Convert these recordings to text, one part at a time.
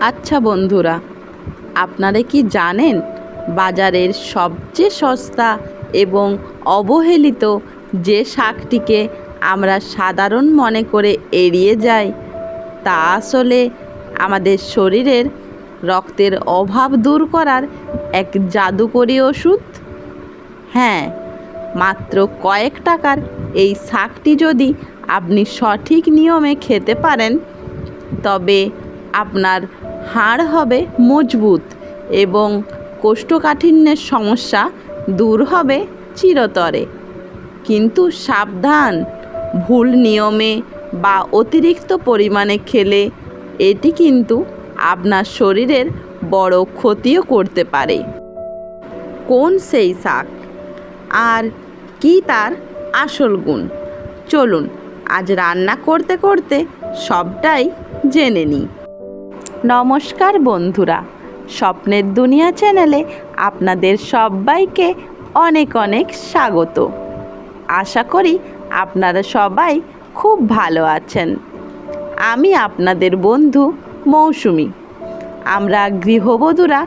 আচ্ছা বন্ধুরা, আপনারা কি জানেন বাজারের সবচেয়ে সস্তা এবং অবহেলিত যে শাকটিকে আমরা সাধারণ মনে করে এড়িয়ে যাই তা আসলে আমাদের শরীরের রক্তের অভাব দূর করার এক জাদুকরী ওষুধ? হ্যাঁ, মাত্র কয়েক টাকার এই শাকটি যদি আপনি সঠিক নিয়মে খেতে পারেন তবে আপনার হাড় হবে মজবুত এবং কোষ্ঠকাঠিন্যের সমস্যা দূর হবে চিরতরে। কিন্তু সাবধান, ভুল নিয়মে বা অতিরিক্ত পরিমাণে খেলে এটি কিন্তু আপনার শরীরের বড় ক্ষতিও করতে পারে। কোন সেই শাক আর কি তার আসল গুণ? চলুন আজ রান্না করতে করতে সবটাই জেনে নিই। নমস্কার বন্ধুরা, স্বপ্নের দুনিয়া চ্যানেলে আপনাদের সবাইকে অনেক অনেক স্বাগত। আশা করি আপনারা সবাই খুব ভালো আছেন। আমি আপনাদের বন্ধু মৌসুমি। আমরা গৃহবধূরা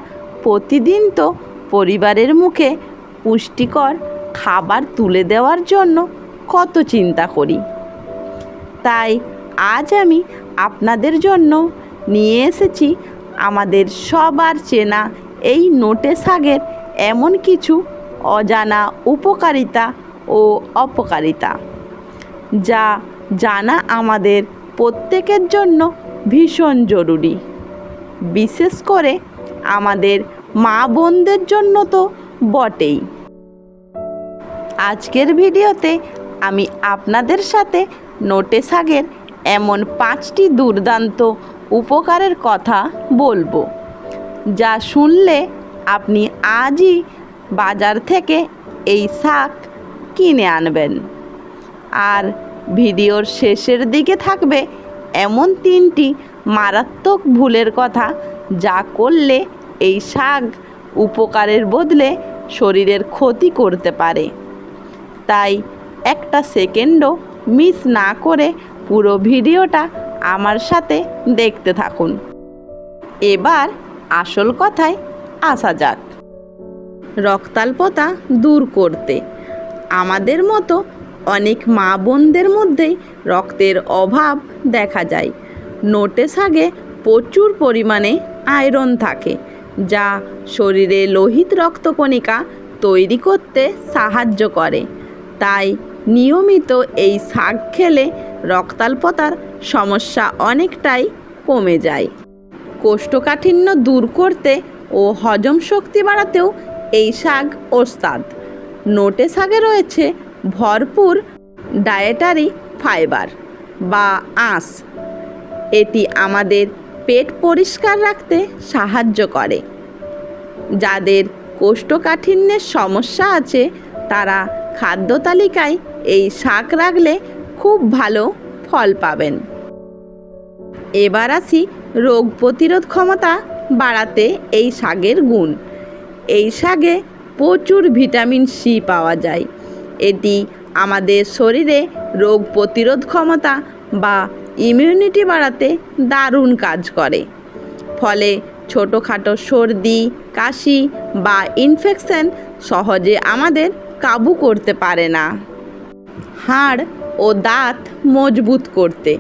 প্রতিদিন তো পরিবারের মুখে পুষ্টিকর খাবার তুলে দেওয়ার জন্য কত চিন্তা করি। তাই আজ আমি আপনাদের জন্য নিয়ে এসেছি আমাদের সবার চেনা এই নোটে শাকের এমন কিছু অজানা উপকারিতা ও অপকারিতা, যা জানা আমাদের প্রত্যেকের জন্য ভীষণ জরুরি। বিশেষ করে আমাদের মা বোনদের জন্য তো বটেই। আজকের ভিডিওতে আমি আপনাদের সাথে নোটে শাকের এমন 5টি দুর্দান্ত উপকারের কথা বলবো, যা শুনলে আপনি আজই বাজার থেকে এই শাক কিনে আনবেন। আর ভিডিওর শেষের দিকে থাকবে এমন 3টি মারাত্মক ভুলের কথা, যা করলে এই শাক উপকারের বদলে শরীরের ক্ষতি করতে পারে। তাই একটা সেকেন্ডও মিস না করে পুরো ভিডিওটা আমার সাথে দেখতে থাকুন। এবার আসল কথায় আসা যাক। রক্তাল্পতা দূর করতে আমাদের মতো অনেক মা বোনদের মধ্যেই রক্তের অভাব দেখা যায়। নোটে শাকে প্রচুর পরিমাণে আয়রন থাকে, যা শরীরে লোহিত রক্তকণিকা তৈরি করতে সাহায্য করে। তাই নিয়মিত এই শাক খেলে রক্তাল্পতার সমস্যা অনেকটাই কমে যায়। কোষ্ঠকাঠিন্য দূর করতে ও হজম শক্তি বাড়াতেও এই শাক ওস্তাদ। নোটে শাকে রয়েছে ভরপুর ডায়েটারি ফাইবার বা আঁশ। এটি আমাদের পেট পরিষ্কার রাখতে সাহায্য করে। যাদের কোষ্ঠকাঠিন্যের সমস্যা আছে তারা খাদ্য তালিকায় এই শাক রাখলে খুব ভালো ফল পাবেন। এবার আসি রোগ প্রতিরোধ ক্ষমতা বাড়াতে এই শাকের গুণ। এই শাকে প্রচুর ভিটামিন সি পাওয়া যায়। এটি আমাদের শরীরে রোগ প্রতিরোধ ক্ষমতা বা ইমিউনিটি বাড়াতে দারুণ কাজ করে। ফলে ছোটোখাটো সর্দি, কাশি বা ইনফেকশন সহজে আমাদের কাবু করতে পারে না। হাড় ও দাঁত মজবুত করতে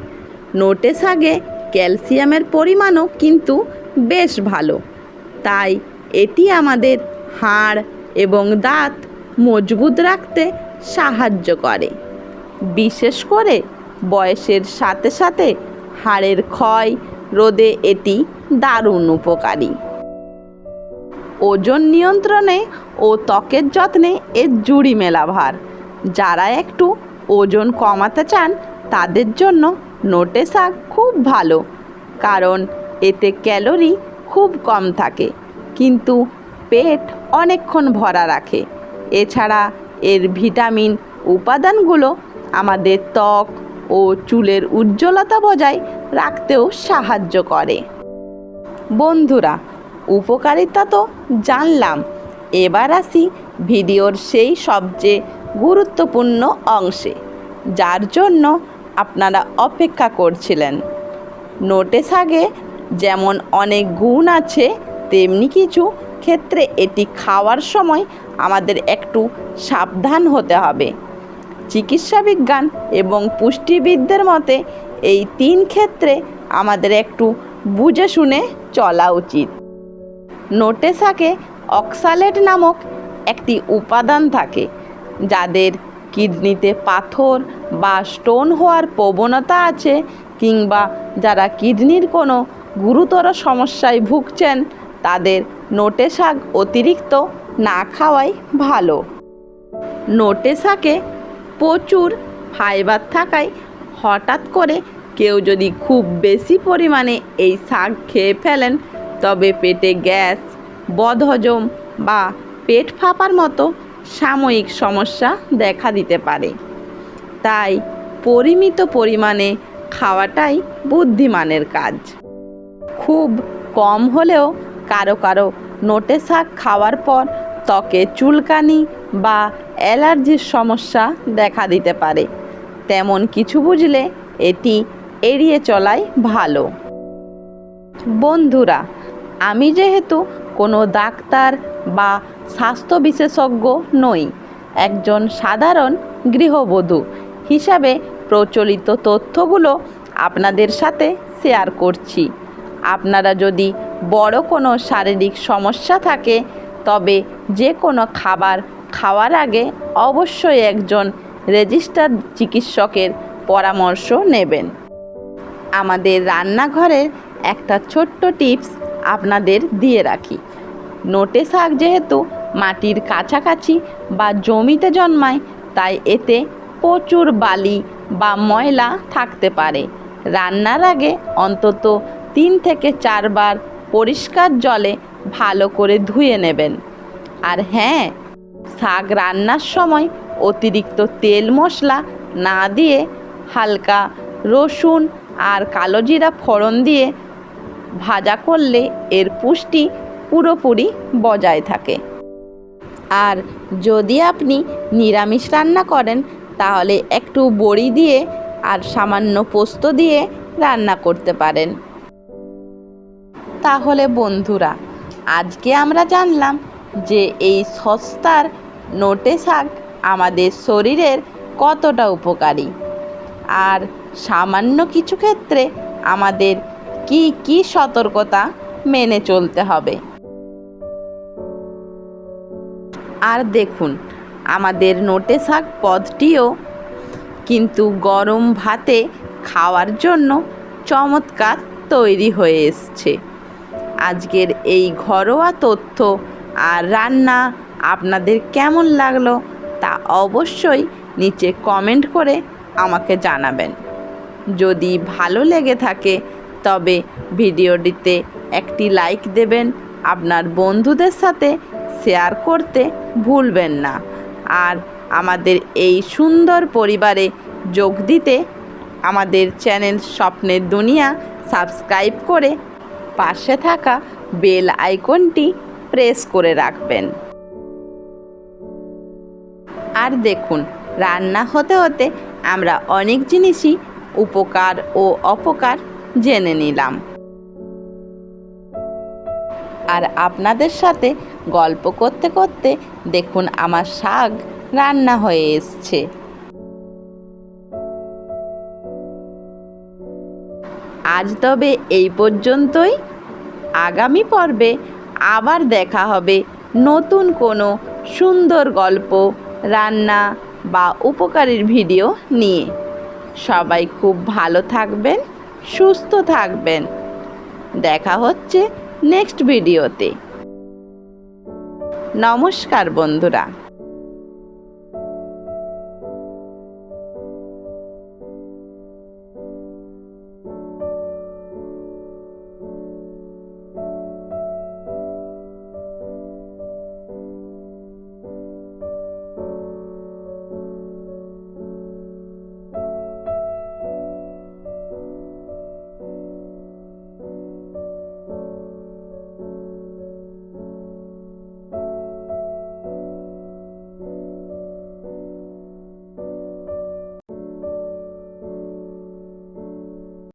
নোটে শাকে ক্যালসিয়ামের পরিমাণও কিন্তু বেশ ভালো। তাই এটি আমাদের হাড় এবং দাঁত মজবুত রাখতে সাহায্য করে। বিশেষ করে বয়সের সাথে সাথে হাড়ের ক্ষয় রোধে এটি দারুণ উপকারী। ওজন নিয়ন্ত্রণে ও ত্বকের যত্নে এর জুড়ি মেলা ভার। যারা একটু ওজন কমাতে চান তাদের জন্য নোটে শাক খুব ভালো, কারণ এতে ক্যালোরি খুব কম থাকে কিন্তু পেট অনেকক্ষণ ভরা রাখে। এছাড়া এর ভিটামিন উপাদানগুলো আমাদের ত্বক ও চুলের উজ্জ্বলতা বজায় রাখতেও সাহায্য করে। বন্ধুরা, উপকারিতা তো জানলাম, এবার আসি ভিডিওর সেই সবচেয়ে গুরুত্বপূর্ণ অংশে, যার জন্য আপনারা অপেক্ষা করছিলেন। নোটে শাকে যেমন অনেক গুণ আছে, তেমনি কিছু ক্ষেত্রে এটি খাওয়ার সময় আমাদের একটু সাবধান হতে হবে। চিকিৎসা বিজ্ঞান এবং পুষ্টিবিদদের মতে এই 3 ক্ষেত্রে আমাদের একটু বুঝে শুনে চলা উচিত। নোটে শাকে অক্সালেট নামক একটি উপাদান থাকে। যাদের কিডনিতে পাথর বা স্টোন হওয়ার প্রবণতা আছে, কিংবা যারা কিডনির কোনো গুরুতর সমস্যায় ভুগছেন, তাদের নোটে শাক অতিরিক্ত না খাওয়াই ভালো। নোটে শাকে প্রচুর ফাইবার থাকায় হঠাৎ করে কেউ যদি খুব বেশি পরিমাণে এই শাক খেয়ে ফেলেন, তবে পেটে গ্যাস, বদহজম বা পেট ফাঁপার মতো সাময়িক সমস্যা দেখা দিতে পারে। তাই পরিমিত পরিমাণে খাওয়াটাই বুদ্ধিমানের কাজ। খুব কম হলেও কারো কারো নোটে শাক খাওয়ার পর ত্বকে চুলকানি বা অ্যালার্জির সমস্যা দেখা দিতে পারে। তেমন কিছু বুঝলে এটি এড়িয়ে চলাই ভালো। বন্ধুরা, আমি যেহেতু কোনো ডাক্তার বা স্বাস্থ্য বিশেষজ্ঞ নই, একজন সাধারণ গৃহবধূ হিসাবে প্রচলিত তথ্যগুলো আপনাদের সাথে শেয়ার করছি। আপনারা যদি বড় কোনো শারীরিক সমস্যা থাকে, তবে যে কোনো খাবার খাওয়ার আগে অবশ্যই একজন রেজিস্টার্ড চিকিৎসকের পরামর্শ নেবেন। আমাদের রান্নাঘরের একটা ছোট্ট টিপস আপনাদের দিয়ে রাখি। নোটে শাক যেহেতু মাটির কাছাকাছি বা জমিতে জন্মায়, তাই এতে প্রচুর বালি বা ময়লা থাকতে পারে। রান্নার আগে অন্তত 3 থেকে 4 বার পরিষ্কার জলে ভালো করে ধুয়ে নেবেন। আর হ্যাঁ, শাক রান্নার সময় অতিরিক্ত তেল মশলা না দিয়ে হালকা রসুন আর কালো জিরা ফোড়ন দিয়ে ভাজা করলে এর পুষ্টি পুরোপুরি বজায় থাকে। আর যদি আপনি নিরামিষ রান্না করেন, তাহলে একটু বড়ি দিয়ে আর সামান্য পোস্ত দিয়ে রান্না করতে পারেন। তাহলে বন্ধুরা, আজকে আমরা জানলাম যে এই সস্তার নোটে শাক আমাদের শরীরের কতটা উপকারী, আর সামান্য কিছু ক্ষেত্রে আমাদের কি কি সতর্কতা মেনে চলতে হবে। আর দেখুন, আমাদের নোটে শাক পদটিও কিন্তু গরম ভাতে খাওয়ার জন্য চমৎকার তৈরি হয়ে এসছে। আজকের এই ঘরোয়া তথ্য আর রান্না আপনাদের কেমন লাগলো তা অবশ্যই নিচে কমেন্ট করে আমাকে জানাবেন। যদি ভালো লেগে থাকে তবে ভিডিওটিতে একটি লাইক দেবেন, আপনার বন্ধুদের সাথে শেয়ার করতে ভুলবেন না। আর আমাদের এই সুন্দর পরিবারে যোগ দিতে আমাদের চ্যানেল স্বপ্নের দুনিয়া সাবস্ক্রাইব করে পাশে থাকা বেল আইকনটি প্রেস করে রাখবেন। আর দেখুন, রান্না হতে হতে আমরা অনেক জিনিসই উপকার ও অপকার জেনে নিলাম। আর আপনাদের সাথে গল্প করতে করতে দেখুন আমার শাক রান্না হয়ে এসছে। আজ তবে এই পর্যন্তই। আগামী পর্বে আবার দেখা হবে নতুন কোনো সুন্দর গল্প, রান্না বা উপকারীর ভিডিও নিয়ে। সবাই খুব ভালো থাকবেন, সুস্থ থাকবেন। দেখা হচ্ছে নেক্সট ভিডিওতে। নমস্কার বন্ধুরা।